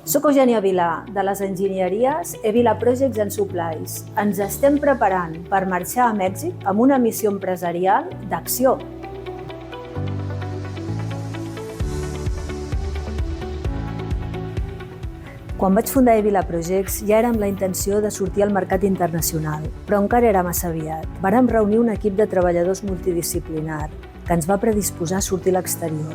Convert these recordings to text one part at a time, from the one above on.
Soc Eugènia Vilà, de les enginyeries Evila Projects and Supplies. Ens estem preparant per marxar a Mèxic amb una missió empresarial d'acció. Quan vaig fundar Evila Projects ja era amb la intenció de sortir al mercat internacional, però encara era massa aviat. Vàrem reunir un equip de treballadors multidisciplinar que ens va predisposar a sortir a l'exterior.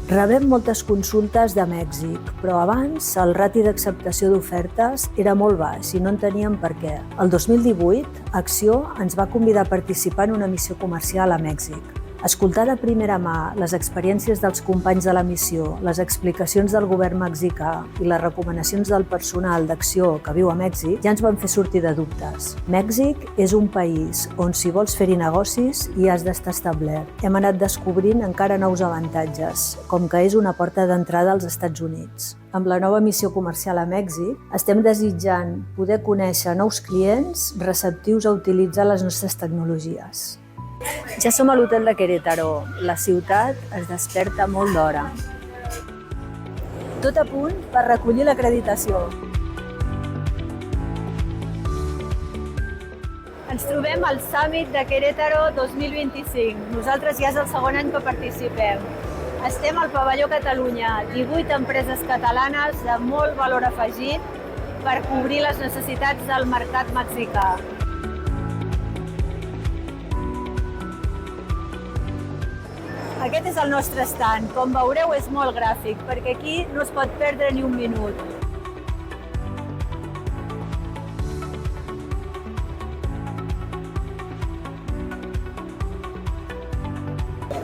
Rebem moltes consultes de Mèxic, però abans el rati d'acceptació d'ofertes era molt baix i no enteníem per què. El 2018, Acció ens va convidar a participar en una missió comercial a Mèxic. Escoltar de primera mà les experiències dels companys de la missió, les explicacions del govern mexicà i les recomanacions del personal d'Acció que viu a Mèxic ja ens van fer sortir de dubtes. Mèxic és un país on si vols fer-hi negocis hi has d'estar establert. Hem anat descobrint encara nous avantatges, com que és una porta d'entrada als Estats Units. Amb la nova missió comercial a Mèxic, estem desitjant poder conèixer nous clients receptius a utilitzar les nostres tecnologies. Ja som a l'hotel de Querétaro. La ciutat es desperta molt d'hora. Tot a punt per recollir l'acreditació. Ens trobem al Summit de Querétaro 2025. Nosaltres ja és el segon any que participem. Estem al Pavelló Catalunya, 18 empreses catalanes de molt valor afegit per cobrir les necessitats del mercat mexicà. Aquest és el nostre stand. Com veureu, és molt gràfic, perquè aquí no es pot perdre ni un minut.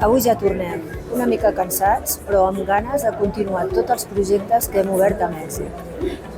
Avui ja tornem, una mica cansats, però amb ganes de continuar tots els projectes que hem obert a Mèxic.